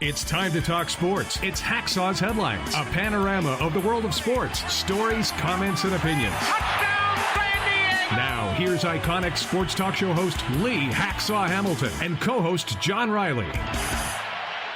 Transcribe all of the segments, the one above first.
It's time to talk sports. It's Hacksaw's Headlines, a panorama of the world of sports, stories, comments, and opinions. Touchdown, San Diego! Now, here's iconic sports talk show host Lee Hacksaw Hamilton and co-host John Riley.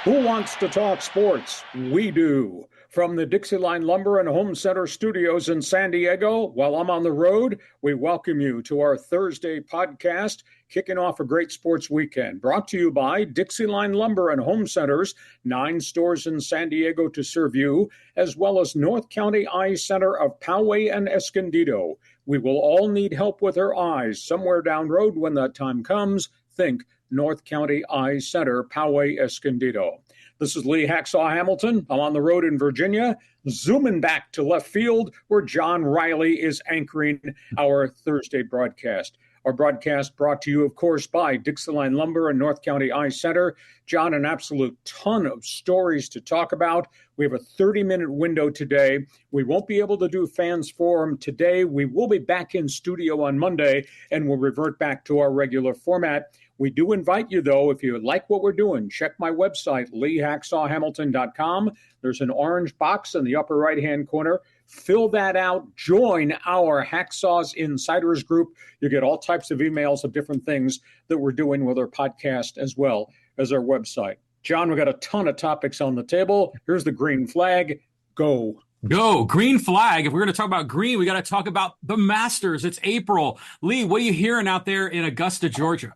Who wants to talk sports? We do. From the DIXIELINE Lumber and Home Center studios in San Diego, while I'm on the road, we welcome you to our Thursday podcast, kicking off a great sports weekend. Brought to you by DIXIELINE Lumber and Home Centers, 9 stores in San Diego to serve you, as well as North County Eye Center of Poway and Escondido. We will all need help with our eyes somewhere down the road when that time comes. Think North County Eye Center, Poway, Escondido. This is Lee Hacksaw Hamilton. I'm on the road in Virginia, zooming back to left field where John Riley is anchoring our Thursday broadcast. Our broadcast brought to you, of course, by DIXIELINE Lumber and North County Eye Center. John, an absolute ton of stories to talk about. We have a 30-minute window today. We won't be able to do Fans Forum today. We will be back in studio on Monday, and we'll revert back to our regular format. We do invite you, though, if you like what we're doing, check my website, leehacksawhamilton.com. There's an orange box in the upper right-hand corner. Fill that out. Join our Hacksaw's Insiders group. You get all types of emails of different things that we're doing with our podcast as well as our website. John, we've got a ton of topics on the table. Here's the green flag. Go. Go. Green flag. If we're going to talk about green, we got to talk about the Masters. It's April. Lee, what are you hearing out there in Augusta, Georgia?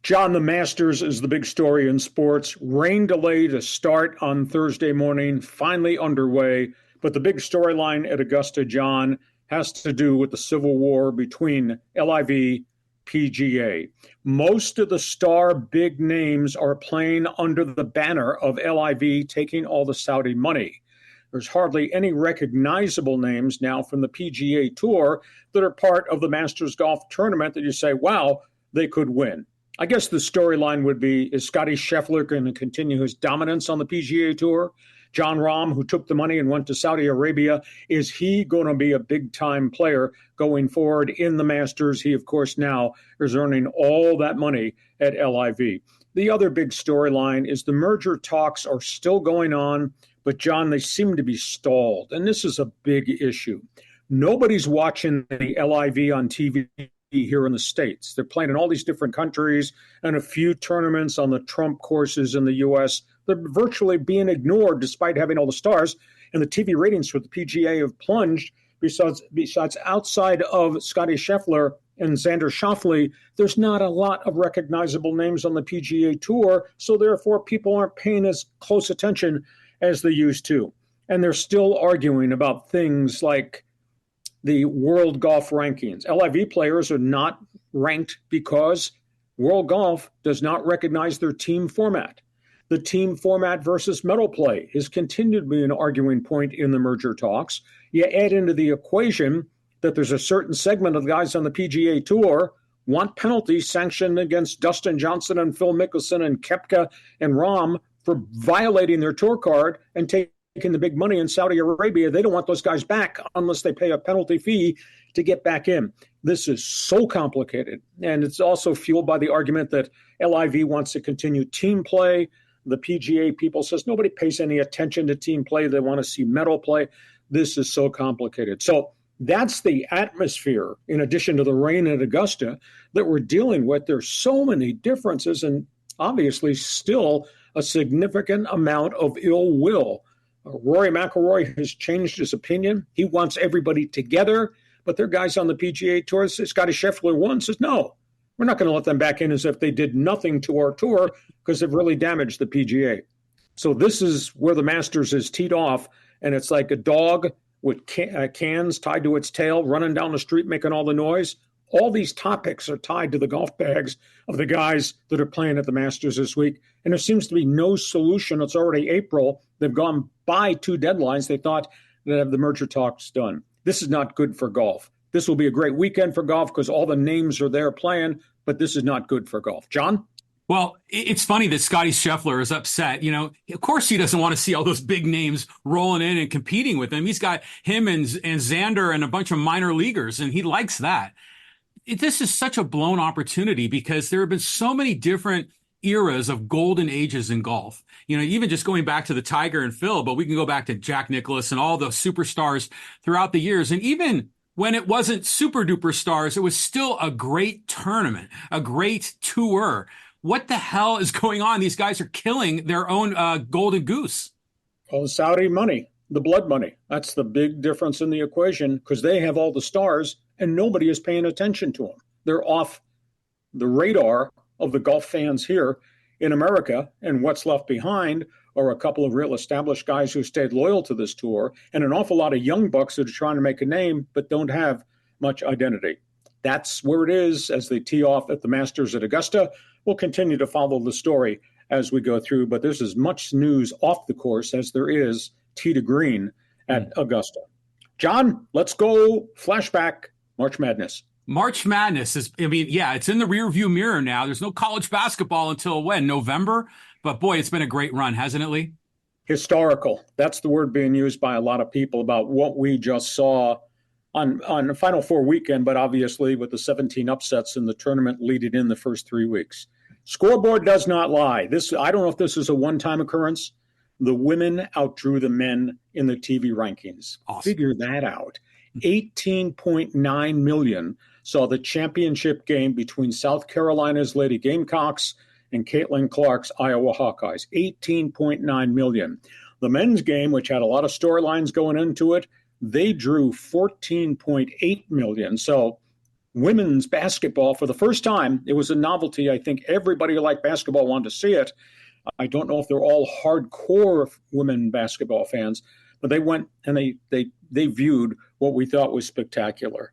John, the Masters is the big story in sports. Rain delay to start on Thursday morning, finally underway. But the big storyline at Augusta, John, has to do with the civil war between LIV, PGA. Most of the star big names are playing under the banner of LIV taking all the Saudi money. There's hardly any recognizable names now from the PGA Tour that are part of the Masters Golf Tournament that you say, wow, they could win. I guess the storyline would be, is Scotty Scheffler going to continue his dominance on the PGA Tour? Jon Rahm, who took the money and went to Saudi Arabia, is he going to be a big-time player going forward in the Masters? He, of course, now is earning all that money at LIV. The other big storyline is the merger talks are still going on, but, John, they seem to be stalled, and this is a big issue. Nobody's watching the LIV on TV here in the States. They're playing in all these different countries and a few tournaments on the Trump courses in the U.S. They're virtually being ignored despite having all the stars. And the TV ratings for the PGA have plunged. Besides outside of Scotty Scheffler and Xander Schauffele, there's not a lot of recognizable names on the PGA Tour. So therefore, people aren't paying as close attention as they used to. And they're still arguing about things like the world golf rankings. LIV players are not ranked because World Golf does not recognize their team format. The team format versus medal play has continued to be an arguing point in the merger talks. You add into the equation that there's a certain segment of the guys on the PGA Tour want penalties sanctioned against Dustin Johnson and Phil Mickelson and Koepka and Rahm for violating their tour card and taking the big money in Saudi Arabia. They don't want those guys back unless they pay a penalty fee to get back in. This is so complicated. And it's also fueled by the argument that LIV wants to continue team play. The PGA people says nobody pays any attention to team play. They want to see medal play. This is so complicated. So that's the atmosphere, in addition to the rain at Augusta, that we're dealing with. There's so many differences and obviously still a significant amount of ill will. Rory McIlroy has changed his opinion. He wants everybody together, but there are guys on the PGA Tour. Scotty Scheffler won, says, no, we're not going to let them back in as if they did nothing to our tour because they've really damaged the PGA. So this is where the Masters is teed off, and it's like a dog with cans tied to its tail running down the street making all the noise. All these topics are tied to the golf bags of the guys that are playing at the Masters this week. And there seems to be no solution. It's already April. They've gone by 2 deadlines. They thought they'd have the merger talks done. This is not good for golf. This will be a great weekend for golf because all the names are there playing, but this is not good for golf. John? Well, it's funny that Scotty Scheffler is upset. You know, of course he doesn't want to see all those big names rolling in and competing with him. He's got him and Xander and a bunch of minor leaguers, and he likes that. This is such a blown opportunity because there have been so many different eras of golden ages in golf. Even just going back to the Tiger and Phil, but we can go back to Jack Nicklaus and all the superstars throughout the years. And even when it wasn't super duper stars, it was still a great tournament, a great tour. What the hell is going on? These guys are killing their own golden goose. All the Saudi money, the blood money. That's the big difference in the equation, because they have all the stars and nobody is paying attention to them. They're off the radar of the golf fans here in America, and what's left behind are a couple of real established guys who stayed loyal to this tour and an awful lot of young bucks that are trying to make a name but don't have much identity. That's where it is as they tee off at the Masters at Augusta. We'll continue to follow the story as we go through, but there's as much news off the course as there is tee to green at Augusta. John, let's go flashback March Madness. March Madness it's in the rearview mirror now. There's no college basketball until when? November? But boy, it's been a great run, hasn't it, Lee? Historical. That's the word being used by a lot of people about what we just saw on the Final Four weekend, but obviously with the 17 upsets in the tournament leading in the first 3 weeks. Scoreboard does not lie. I don't know if this is a one-time occurrence. The women outdrew the men in the TV rankings. Awesome. Figure that out. 18.9 million saw the championship game between South Carolina's Lady Gamecocks and Caitlin Clark's Iowa Hawkeyes. 18.9 million. The men's game, which had a lot of storylines going into it, they drew 14.8 million. So women's basketball, for the first time, it was a novelty. I think everybody who liked basketball wanted to see it. I don't know if they're all hardcore women basketball fans, but they went and they viewed what we thought was spectacular.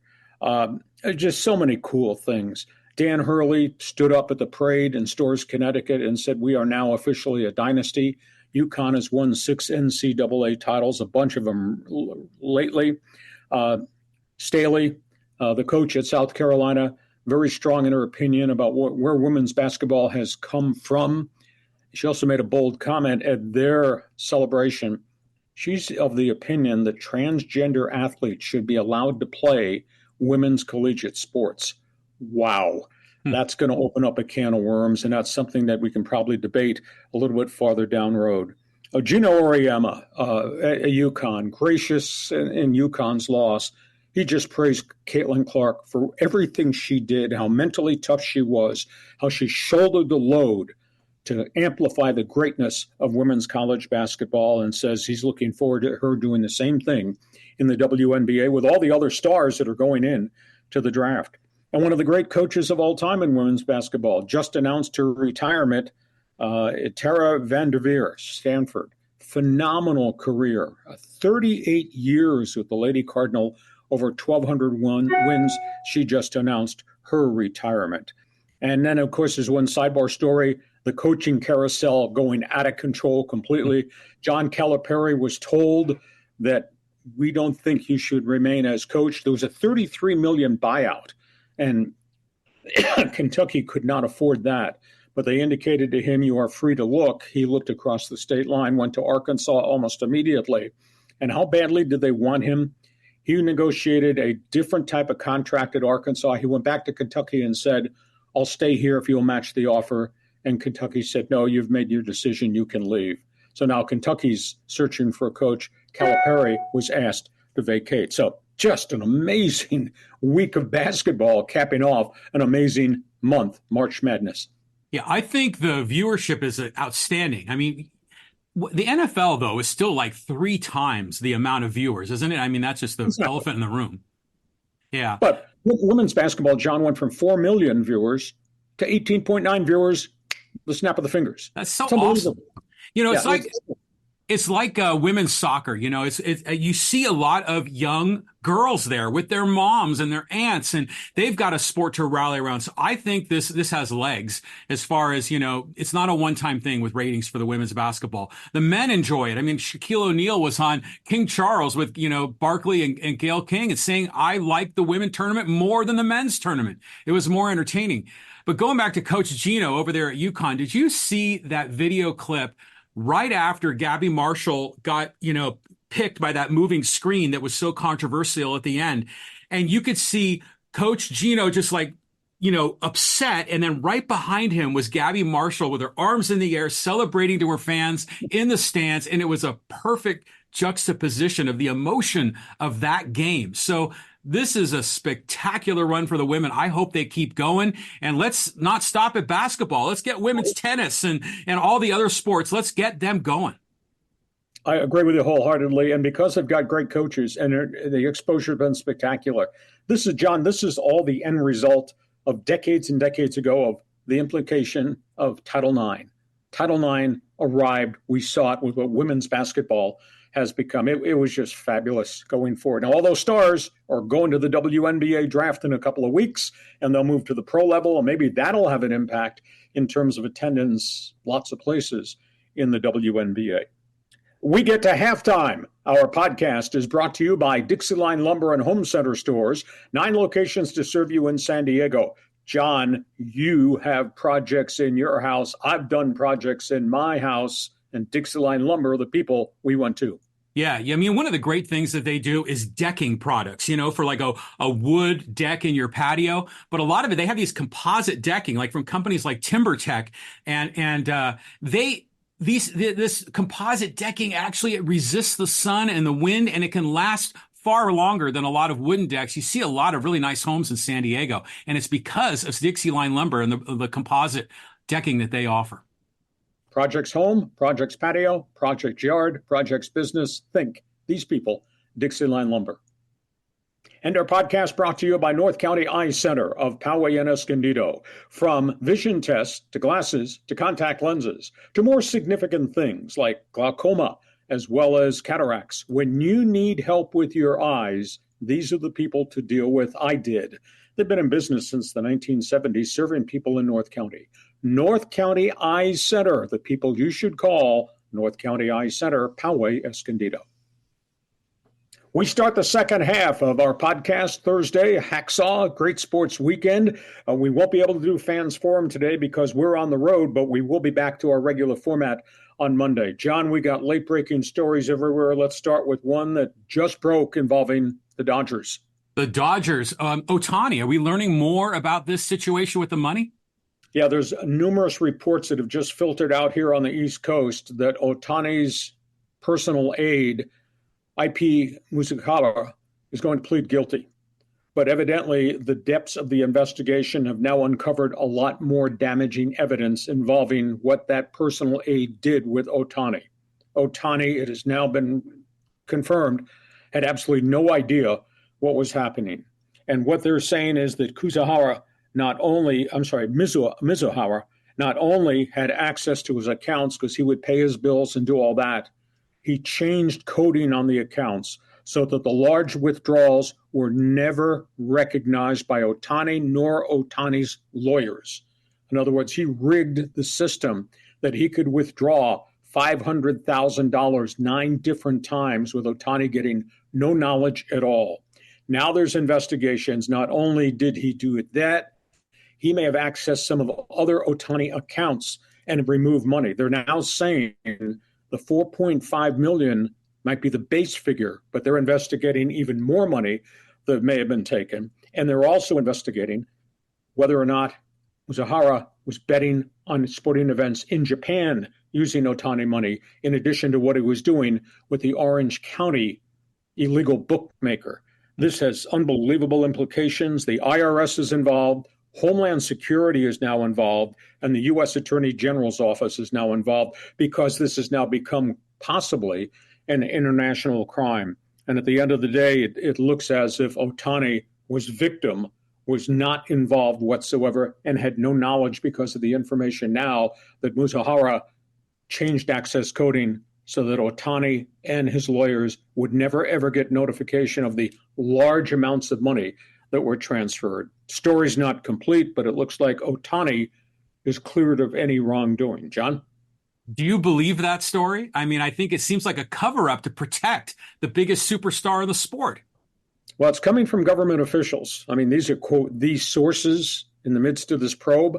Just so many cool things. Dan Hurley stood up at the parade in Storrs, Connecticut, and said, "We are now officially a dynasty." UConn has won 6 NCAA titles, a bunch of them lately. Staley, the coach at South Carolina, very strong in her opinion about where women's basketball has come from. She also made a bold comment at their celebration. She's of the opinion that transgender athletes should be allowed to play women's collegiate sports. Wow. That's going to open up a can of worms, and that's something that we can probably debate a little bit farther down the road. GINO AURIEMMA at UConn, gracious in UConn's loss. He just praised Caitlin Clark for everything she did, how mentally tough she was, how she shouldered the load to amplify the greatness of women's college basketball, and says he's looking forward to her doing the same thing in the WNBA with all the other stars that are going in to the draft. And one of the great coaches of all time in women's basketball just announced her retirement, Tara Vanderveer, Stanford. Phenomenal career, 38 years with the Lady Cardinal, over 1,200 wins. She just announced her retirement. And then, of course, there's one sidebar story, the coaching carousel going out of control completely. John Calipari was told that we don't think he should remain as coach. There was a $33 million buyout, and Kentucky could not afford that. But they indicated to him, "You are free to look." He looked across the state line, went to Arkansas almost immediately. And how badly did they want him? He negotiated a different type of contract at Arkansas. He went back to Kentucky and said, "I'll stay here if you'll match the offer." And Kentucky said, "No, you've made your decision. You can leave." So now Kentucky's searching for a coach. Calipari was asked to vacate. So just an amazing week of basketball, capping off an amazing month, March Madness. Yeah, I think the viewership is outstanding. I mean, the NFL, though, is still like 3 times the amount of viewers, isn't it? I mean, that's just the elephant in the room. Yeah. But women's basketball, John, went from 4 million viewers to 18.9 viewers, the snap of the fingers. That's so awesome. It's like women's soccer. You see a lot of young girls there with their moms and their aunts, and they've got a sport to rally around. So I think this has legs as far as, it's not a one-time thing with ratings for the women's basketball. The men enjoy it. I mean, Shaquille O'Neal was on King Charles with, Barkley and Gayle King, and saying, "I like the women tournament more than the men's tournament. It was more entertaining." But going back to Coach Gino over there at UConn, did you see that video clip right after Gabby Marshall got, picked by that moving screen that was so controversial at the end? And you could see Coach Gino just like upset. And then right behind him was Gabby Marshall with her arms in the air, celebrating to her fans in the stands. And it was a perfect juxtaposition of the emotion of that game. So this is a spectacular run for the women. I hope they keep going. And let's not stop at basketball. Let's get women's tennis and all the other sports. Let's get them going. I agree with you wholeheartedly. And because they've got great coaches and the exposure has been spectacular. This is all the end result of decades and decades ago of the implication of Title IX. Title IX arrived. We saw it with what women's basketball has become. It was just fabulous going forward. Now, all those stars are going to the WNBA draft in a couple of weeks, and they'll move to the pro level, and maybe that'll have an impact in terms of attendance, lots of places in the WNBA. We get to halftime. Our podcast is brought to you by DIXIELINE Lumber and Home Center Stores, 9 locations to serve you in San Diego. John, you have projects in your house. I've done projects in my house, and DIXIELINE Lumber are the people we went to. Yeah. I mean, one of the great things that they do is decking products, for like a wood deck in your patio. But a lot of it, they have these composite decking, like from companies like TimberTech. And this composite decking actually resists the sun and the wind, and it can last far longer than a lot of wooden decks. You see a lot of really nice homes in San Diego, and it's because of DIXIELINE Lumber and the composite decking that they offer. Projects home, projects patio, projects yard, projects business. Think these people, DIXIELINE Lumber. And our podcast brought to you by North County Eye Center of Poway and Escondido. From vision tests to glasses to contact lenses to more significant things like glaucoma as well as cataracts. When you need help with your eyes, these are the people to deal with. I did. They've been in business since the 1970s, serving people in North County. North County Eye Center, the people you should call. North County Eye Center, Poway, Escondido. We start the second half of our podcast Thursday, Hacksaw, great sports weekend. We won't be able to do Fans Forum today because we're on the road, but we will be back to our regular format on Monday. John, we got late-breaking stories everywhere. Let's start with one that just broke involving the Dodgers. The Dodgers. Ohtani, are we learning more about this situation with the money? Yeah, there's numerous reports that have just filtered out here on the East Coast that Ohtani's personal aide, IP Mizukawa, is going to plead guilty. But evidently, the depths of the investigation have now uncovered a lot more damaging evidence involving what that personal aide did with Ohtani. Ohtani, it has now been confirmed, had absolutely no idea what was happening. And what they're saying is that Mizuhara not only had access to his accounts because he would pay his bills and do all that, he changed coding on the accounts so that the large withdrawals were never recognized by Ohtani nor Ohtani's lawyers. In other words, he rigged the system that he could withdraw $500,000 9 different times with Ohtani getting no knowledge at all. Now there's investigations. Not only did he do that, he may have accessed some of the other Ohtani accounts and removed money. They're now saying the $4.5 million might be the base figure, but they're investigating even more money that may have been taken. And they're also investigating whether or not Mizuhara was betting on sporting events in Japan using Ohtani money, in addition to what he was doing with the Orange County illegal bookmaker. This has unbelievable implications. The IRS is involved. Homeland Security is now involved, and the U.S. Attorney General's office is now involved because this has now become possibly an international crime. And at the end of the day, it looks as if Ohtani was not involved whatsoever and had no knowledge because of the information now that Mizuhara changed access coding so that Ohtani and his lawyers would never, ever get notification of the large amounts of money that were transferred. Story's not complete, but it looks like Ohtani is cleared of any wrongdoing. John? Do you believe that story? I mean, I think it seems like a cover-up to protect the biggest superstar in the sport. Well, it's coming from government officials. I mean, these are, quote, these sources in the midst of this probe.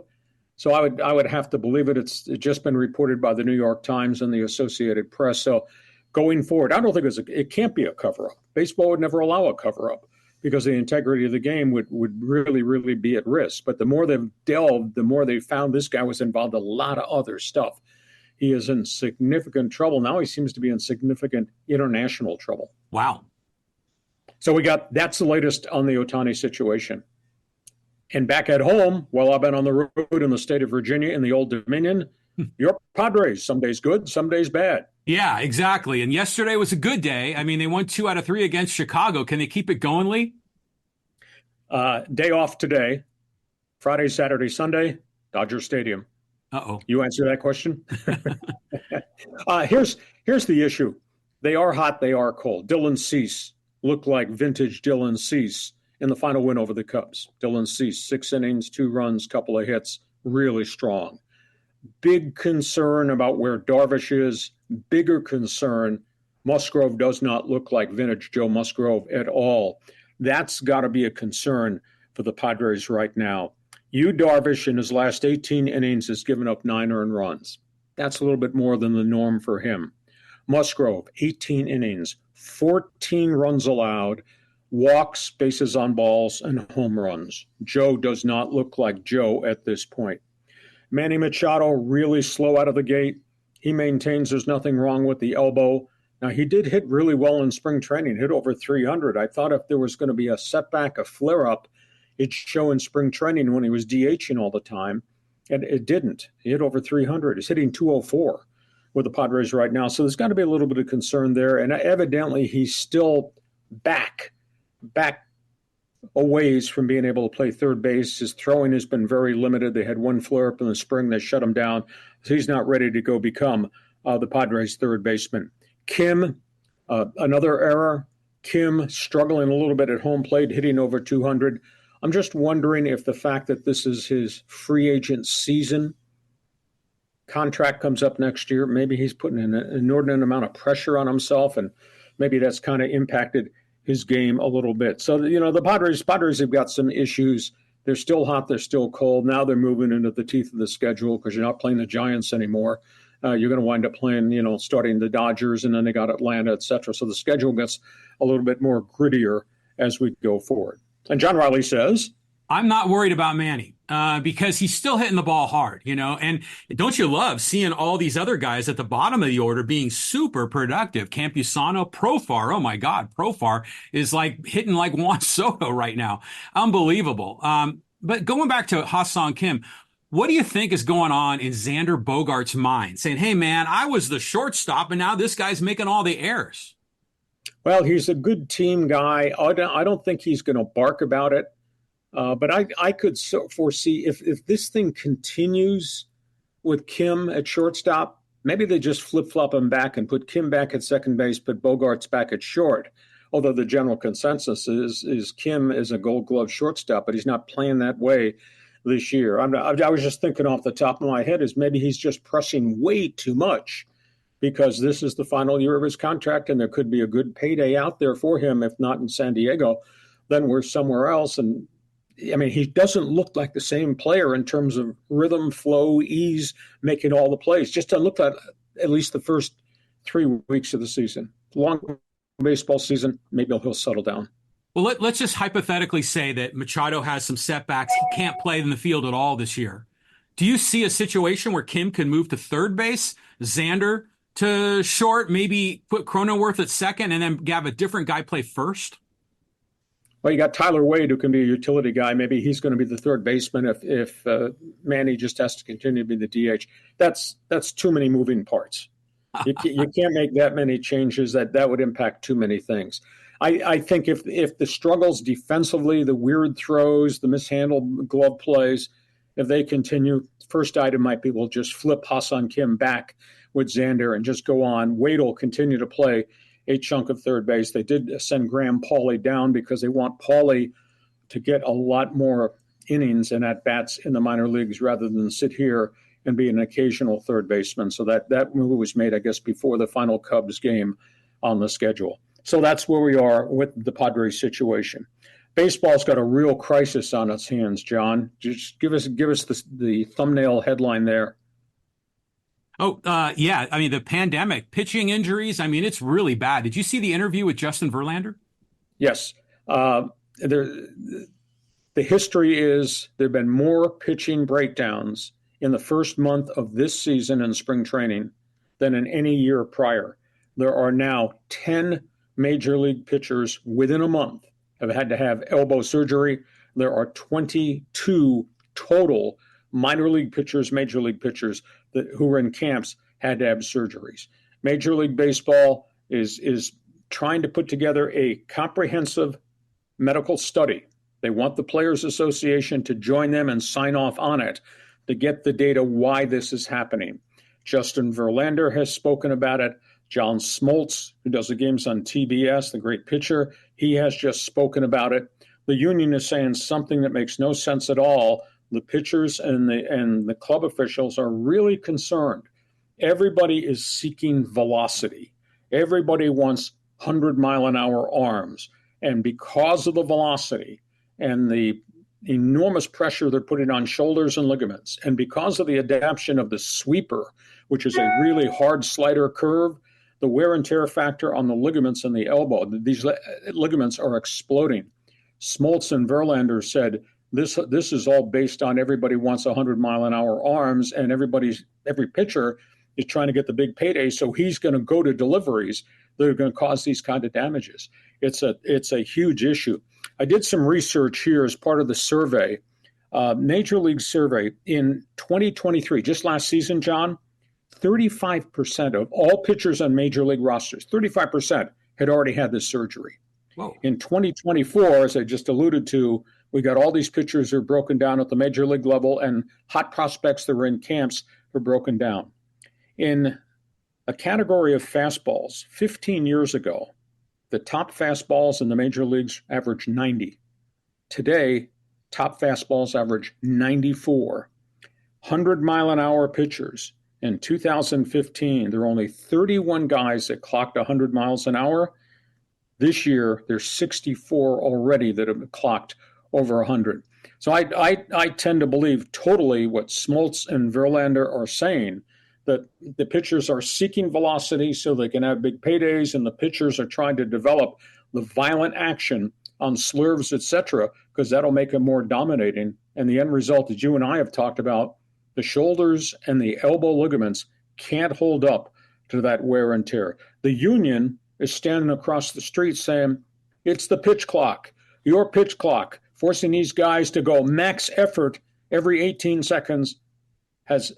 So I would have to believe it. It's just been reported by the New York Times and the Associated Press. So going forward, I don't think it can't be a cover-up. Baseball would never allow a cover-up. because the integrity of the game would really, really be at risk. But the more they've delved, the more they found this guy was involved in a lot of other stuff. He is in significant trouble. Now he seems to be in significant international trouble. Wow. So that's the latest on the Ohtani situation. And back at home, while I've been on the road in the state of Virginia in the Old Dominion, your Padres, some days good, some days bad. Yeah, exactly. And yesterday was a good day. I mean, they won 2 out of 3 against Chicago. Can they keep it going, Lee? Day off today, Friday, Saturday, Sunday, Dodger Stadium. Uh-oh. You answer that question? Here's the issue. They are hot, they are cold. Dylan Cease looked like vintage Dylan Cease in the final win over the Cubs. Dylan Cease, 6 innings, 2 runs, couple of hits, really strong. Big concern about where Darvish is. Bigger concern, Musgrove does not look like vintage Joe Musgrove at all. That's got to be a concern for the Padres right now. Darvish in his last 18 innings has given up 9 earned runs. That's a little bit more than the norm for him. Musgrove, 18 innings, 14 runs allowed, walks, bases on balls, and home runs. Joe does not look like Joe at this point. Manny Machado really slow out of the gate. He maintains there's nothing wrong with the elbow. Now, he did hit really well in spring training, hit over 300. I thought if there was going to be a setback, a flare-up, it'd show in spring training when he was DHing all the time, and it didn't. He hit over 300. He's hitting 204 with the Padres right now. So there's got to be a little bit of concern there, and evidently he's still back a ways from being able to play third base. His throwing has been very limited. They had one flare-up in the spring. They shut him down. So he's not ready to go become the Padres' third baseman. Kim, another error. Kim struggling a little bit at home plate, hitting over 200. I'm just wondering if the fact that this is his free agent season, contract comes up next year, maybe he's putting an inordinate amount of pressure on himself, and maybe that's kind of impacted his game a little bit. So, the Padres have got some issues. They're still hot. They're still cold. Now they're moving into the teeth of the schedule because you're not playing the Giants anymore. You're going to wind up playing, starting the Dodgers, and then they got Atlanta, et cetera. So the schedule gets a little bit more grittier as we go forward. And John Riley says, I'm not worried about Manny because he's still hitting the ball hard, and don't you love seeing all these other guys at the bottom of the order being super productive? Campusano, Profar. Oh my God. Profar is like hitting like Juan Soto right now. Unbelievable. But going back to Ha-Seong Kim, what do you think is going on in Xander Bogaerts' mind? Saying, hey, man, I was the shortstop, and now this guy's making all the errors. Well, he's a good team guy. I don't think he's going to bark about it. But I could foresee if this thing continues with Kim at shortstop, maybe they just flip-flop him back and put Kim back at second base, put Bogaerts back at short. Although the general consensus is Kim is a Gold Glove shortstop, but he's not playing that way this year. I was just thinking off the top of my head is maybe he's just pressing way too much because this is the final year of his contract and there could be a good payday out there for him. If not in San Diego, then we're somewhere else. And I mean, he doesn't look like the same player in terms of rhythm, flow, ease, making all the plays. Just to look at least the first 3 weeks of the season. Long baseball season, maybe he'll settle down. Well, let's just hypothetically say that Machado has some setbacks. He can't play in the field at all this year. Do you see a situation where Kim can move to third base, Xander to short, maybe put Cronenworth at second, and then have a different guy play first? Well, you got Tyler Wade, who can be a utility guy. Maybe he's going to be the third baseman if Manny just has to continue to be the DH. That's too many moving parts. You can't make that many changes. That would impact too many things. I think if the struggles defensively, the weird throws, the mishandled glove plays, if they continue, first item might be we'll just flip Ha-Seong Kim back with Xander and just go on. Wade will continue to play a chunk of third base. They did send Graham Pauley down because they want Pauley to get a lot more innings and at-bats in the minor leagues rather than sit here and be an occasional third baseman. So that move was made, I guess, before the final Cubs game on the schedule. So that's where we are with the Padres situation. Baseball's got a real crisis on its hands, John. Just give us the thumbnail headline there. Oh, yeah. I mean, the pandemic, pitching injuries. I mean, it's really bad. Did you see the interview with Justin Verlander? Yes. the history is there have been more pitching breakdowns in the first month of this season in spring training than in any year prior. There are now 10 major league pitchers within a month have had to have elbow surgery. There are 22 total minor league pitchers, major league pitchers who were in camps had to have surgeries. Major League Baseball is trying to put together a comprehensive medical study. They want the Players Association to join them and sign off on it to get the data why this is happening. Justin Verlander has spoken about it. John Smoltz, who does the games on TBS, the great pitcher, he has just spoken about it. The union is saying something that makes no sense at all. The pitchers and the club officials are really concerned. Everybody is seeking velocity. Everybody wants 100-mile-an-hour arms. And because of the velocity and the enormous pressure they're putting on shoulders and ligaments, and because of the adaptation of the sweeper, which is a really hard slider curve, the wear and tear factor on the ligaments in the elbow, these ligaments are exploding. Smoltz and Verlander said this is all based on everybody wants 100-mile-an-hour arms, and every pitcher is trying to get the big payday, so he's going to go to deliveries that are going to cause these kind of damages. It's a huge issue. I did some research here as part of the survey, Major League survey in 2023, just last season, John. 35% of all pitchers on major league rosters, 35% had already had this surgery. Whoa. In 2024, as I just alluded to, we got all these pitchers who are broken down at the major league level, and hot prospects that were in camps were broken down. In a category of fastballs, 15 years ago, the top fastballs in the major leagues averaged 90. Today, top fastballs average 94. 100-mile-an-hour pitchers. In 2015, there were only 31 guys that clocked 100 miles an hour. This year, there's 64 already that have clocked over 100. So I tend to believe totally what Smoltz and Verlander are saying, that the pitchers are seeking velocity so they can have big paydays, and the pitchers are trying to develop the violent action on slurves, etc., because that'll make them more dominating. And the end result, as you and I have talked about, the shoulders and the elbow ligaments can't hold up to that wear and tear. The union is standing across the street saying, it's the pitch clock, your pitch clock, forcing these guys to go max effort every 18 seconds has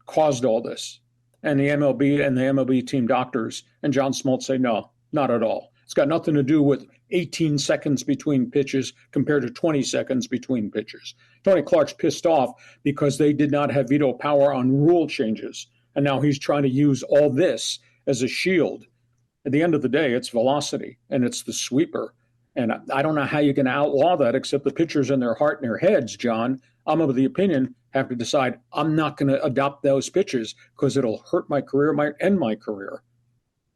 caused all this. And the MLB and the MLB team doctors and John Smoltz say, no, not at all. It's got nothing to do with 18 seconds between pitches compared to 20 seconds between pitches. Tony Clark's pissed off because they did not have veto power on rule changes. And now he's trying to use all this as a shield. At the end of the day, it's velocity and it's the sweeper. And I don't know how you can outlaw that except the pitchers in their heart and their heads, John. I'm of the opinion, have to decide I'm not going to adopt those pitches because it'll hurt my career, might end my career.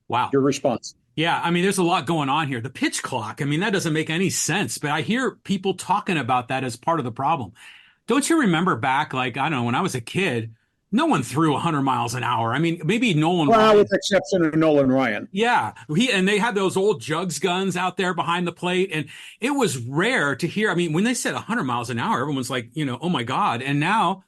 Wow. Your response? Yeah, I mean, there's a lot going on here. The pitch clock, I mean, that doesn't make any sense, but I hear people talking about that as part of the problem. Don't you remember back, like, I don't know, when I was a kid, no one threw 100 miles an hour. I mean, maybe Nolan Ryan. With the exception of Nolan Ryan. Yeah, and they had those old jugs guns out there behind the plate, and it was rare to hear. I mean, when they said 100 miles an hour, everyone's like, oh my God. And now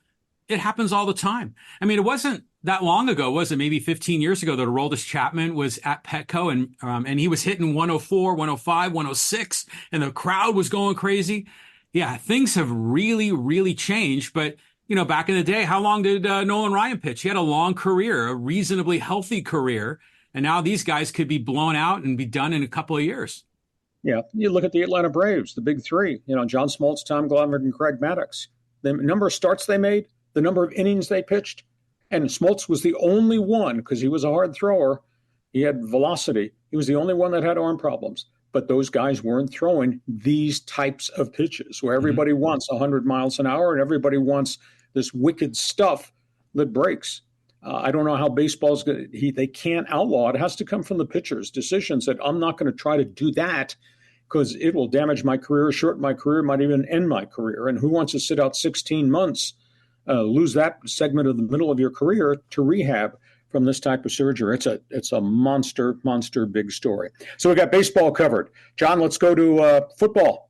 it happens all the time. I mean, it wasn't that long ago, was it? Maybe 15 years ago that Aroldis Chapman was at Petco and he was hitting 104, 105, 106, and the crowd was going crazy. Yeah, things have really, really changed. But, back in the day, how long did Nolan Ryan pitch? He had a long career, a reasonably healthy career. And now these guys could be blown out and be done in a couple of years. Yeah, you look at the Atlanta Braves, the big three, John Smoltz, Tom Glavine, and Craig Maddox. The number of starts they made, the number of innings they pitched. And Smoltz was the only one, because he was a hard thrower. He had velocity. He was the only one that had arm problems. But those guys weren't throwing these types of pitches where everybody wants 100 miles an hour and everybody wants this wicked stuff that breaks. I don't know how baseball's going to, they can't outlaw it. It has to come from the pitchers. Decisions that I'm not going to try to do that because it will damage my career, shorten my career, might even end my career. And who wants to sit out 16 months, lose that segment of the middle of your career to rehab from this type of surgery? It's a monster big story. So we got baseball covered. John, let's go to football.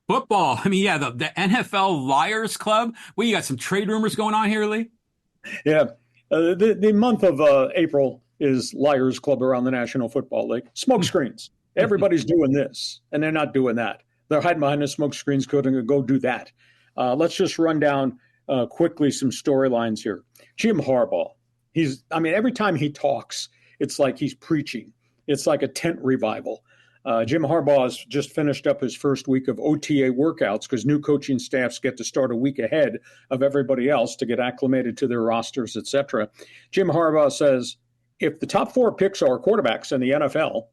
Football. I mean, yeah, the NFL Liars Club. Well, you got some trade rumors going on here, Lee? Yeah. The month of April is Liars Club around the National Football League. Smoke screens. Everybody's doing this, and they're not doing that. They're hiding behind the smoke screens, couldn't go do that. Let's just run down quickly some storylines here. Jim Harbaugh. Every time he talks, it's like he's preaching. It's like a tent revival. Jim Harbaugh has just finished up his first week of OTA workouts because new coaching staffs get to start a week ahead of everybody else to get acclimated to their rosters, etc. Jim Harbaugh says, if the top 4 picks are quarterbacks in the NFL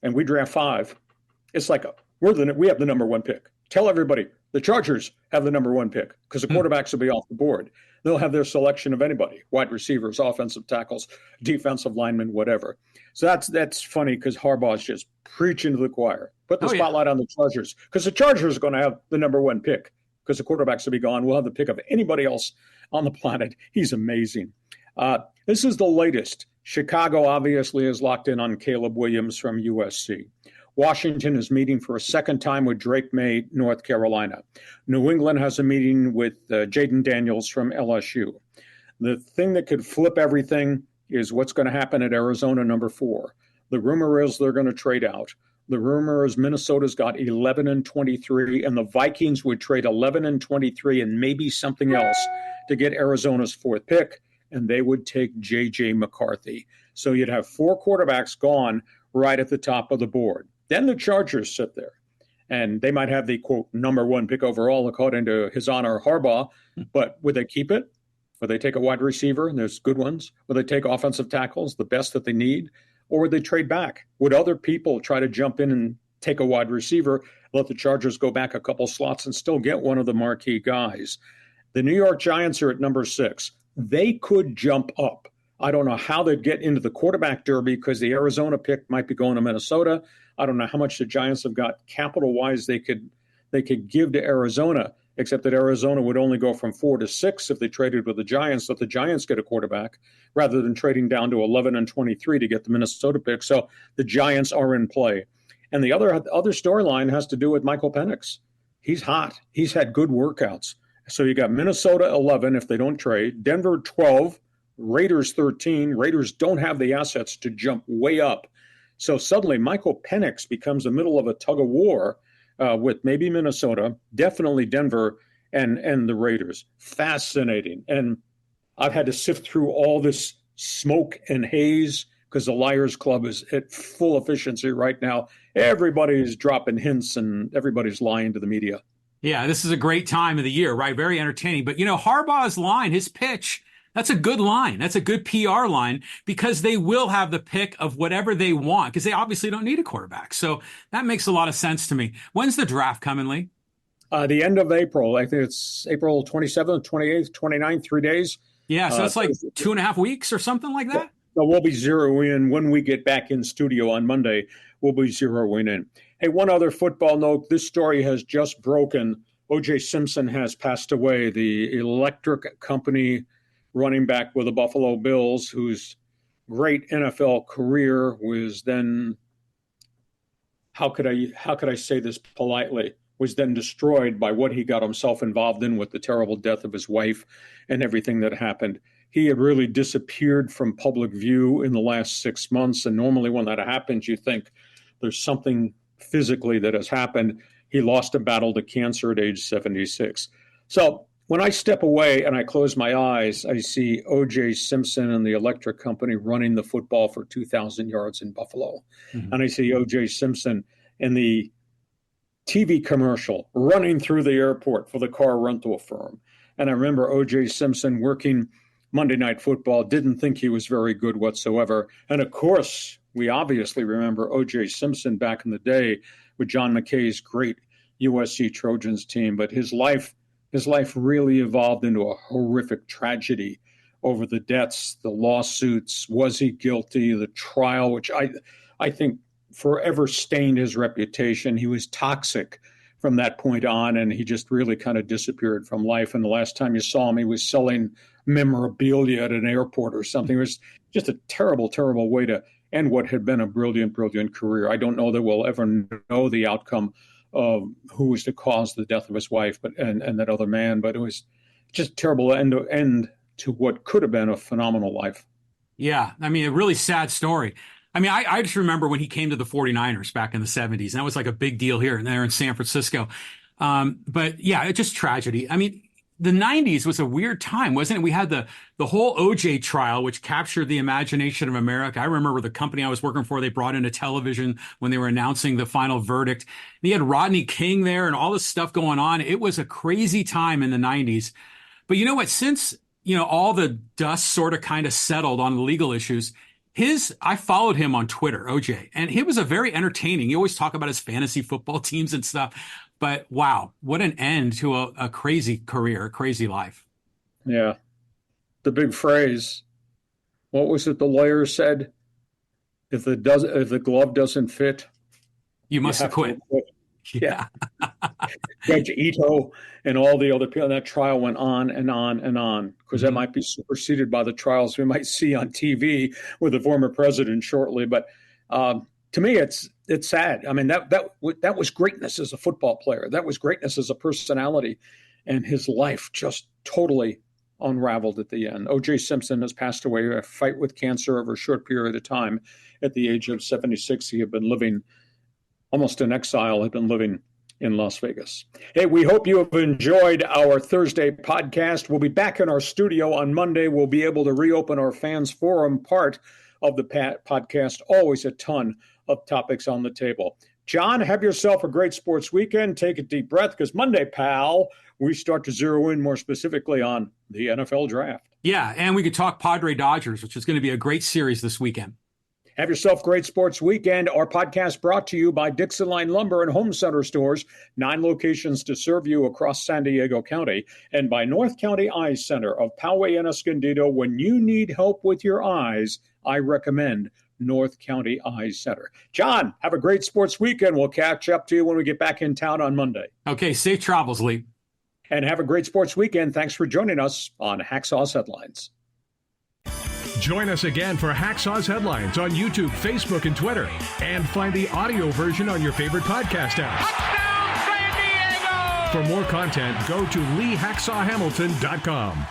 and we draft 5, it's like we have the number 1 pick. Tell everybody the Chargers have the number 1 pick because the quarterbacks will be off the board. They'll have their selection of anybody, wide receivers, offensive tackles, defensive linemen, whatever. So that's funny because Harbaugh is just preaching to the choir. Put the spotlight on the Chargers because the Chargers are going to have the number 1 pick because the quarterbacks will be gone. We'll have the pick of anybody else on the planet. He's amazing. This is the latest. Chicago obviously is locked in on Caleb Williams from USC. Washington is meeting for a second time with Drake May, North Carolina. New England has a meeting with Jaden Daniels from LSU. The thing that could flip everything is what's going to happen at Arizona, number 4. The rumor is they're going to trade out. The rumor is Minnesota's got 11-23, and the Vikings would trade 11-23 and maybe something else to get Arizona's 4th pick, and they would take J.J. McCarthy. So you'd have 4 quarterbacks gone right at the top of the board. Then the Chargers sit there, and they might have the, quote, number 1 pick overall, according to His Honor Harbaugh. But would they keep it? Would they take a wide receiver, and there's good ones? Would they take offensive tackles, the best that they need? Or would they trade back? Would other people try to jump in and take a wide receiver, let the Chargers go back a couple slots and still get one of the marquee guys? The New York Giants are at number 6. They could jump up. I don't know how they'd get into the quarterback derby because the Arizona pick might be going to Minnesota. I don't know how much the Giants have got capital-wise they could give to Arizona, except that Arizona would only go from 4 to 6 if they traded with the Giants, let the Giants get a quarterback, rather than trading down to 11-23 to get the Minnesota pick. So the Giants are in play. And the other storyline has to do with Michael Penix. He's hot. He's had good workouts. So you got Minnesota 11 if they don't trade, Denver 12, Raiders 13. Raiders don't have the assets to jump way up. So suddenly Michael Penix becomes the middle of a tug of war with maybe Minnesota, definitely Denver, and the Raiders. Fascinating. And I've had to sift through all this smoke and haze because the Liars Club is at full efficiency right now. Everybody's dropping hints and everybody's lying to the media. Yeah, this is a great time of the year, right? Very entertaining. But, Harbaugh's line, his pitch, that's a good line. That's a good PR line because they will have the pick of whatever they want because they obviously don't need a quarterback. So that makes a lot of sense to me. When's the draft coming, Lee? The end of April. I think it's April 27th, 28th, 29th, 3 days. Yeah, so it's like 2.5 weeks or something like that? So we'll be zeroing in when we get back in studio on Monday. We'll be zeroing in. Hey, one other football note. This story has just broken. O.J. Simpson has passed away. The electric company running back with the Buffalo Bills, whose great NFL career was then, how could I say this politely, was then destroyed by what he got himself involved in with the terrible death of his wife and everything that happened. He had really disappeared from public view in the last 6 months. And normally when that happens, you think there's something physically that has happened. He lost a battle to cancer at age 76. So when I step away and I close my eyes, I see O.J. Simpson and the electric company running the football for 2,000 yards in Buffalo. Mm-hmm. And I see O.J. Simpson in the TV commercial running through the airport for the car rental firm. And I remember O.J. Simpson working Monday Night Football, didn't think he was very good whatsoever. And of course, we obviously remember O.J. Simpson back in the day with John McKay's great USC Trojans team. But his life really evolved into a horrific tragedy over the debts, the lawsuits. Was he guilty? The trial, which I think forever stained his reputation. He was toxic from that point on, and he just really kind of disappeared from life. And the last time you saw him, he was selling memorabilia at an airport or something. It was just a terrible, terrible way to end what had been a brilliant, brilliant career. I don't know that we'll ever know the outcome who was the cause of the death of his wife, and that other man. But it was just terrible end to what could have been a phenomenal life. Yeah, I mean, a really sad story. I mean, I just remember when he came to the 49ers back in the 70s, and that was like a big deal here and there in San Francisco. But yeah, it's just tragedy. I mean, the 90s was a weird time, wasn't it? We had the whole OJ trial, which captured the imagination of America. I remember the company I was working for, they brought in a television when they were announcing the final verdict. And you had Rodney King there and all this stuff going on. It was a crazy time in the 90s. But you know what? Since, all the dust sort of kind of settled on the legal issues, I followed him on Twitter, OJ, and he was a very entertaining. He always talk about his fantasy football teams and stuff. But wow, what an end to a crazy career, a crazy life. Yeah. The big phrase, what was it the lawyer said? If the glove doesn't fit, you must have quit. Yeah. Judge Ito and all the other people, that trial went on and on and on, because that might be superseded by the trials we might see on TV with the former president shortly. But to me, it's sad. I mean, that was greatness as a football player. That was greatness as a personality, and his life just totally unraveled at the end. O.J. Simpson has passed away in a fight with cancer over a short period of time. At the age of 76, he had been living almost in exile, had been living in Las Vegas. Hey, we hope you have enjoyed our Thursday podcast. We'll be back in our studio on Monday. We'll be able to reopen our fans forum part of the podcast. Always a ton of topics on the table. John, have yourself a great sports weekend. Take a deep breath, because Monday, pal, we start to zero in more specifically on the NFL draft. Yeah, and we could talk Padres Dodgers, which is going to be a great series this weekend. Have yourself a great sports weekend. Our podcast brought to you by DIXIELINE Lumber and Home Center Stores, 9 locations to serve you across San Diego County, and by North County Eye Center of Poway and Escondido. When you need help with your eyes, I recommend North County Eye Center. John, have a great sports weekend. We'll catch up to you when we get back in town on Monday. Okay, safe travels, Lee. And have a great sports weekend. Thanks for joining us on Hacksaw's Headlines. Join us again for Hacksaw's Headlines on YouTube, Facebook, and Twitter. And find the audio version on your favorite podcast app. Touchdown, San Diego! For more content, go to LeeHacksawHamilton.com.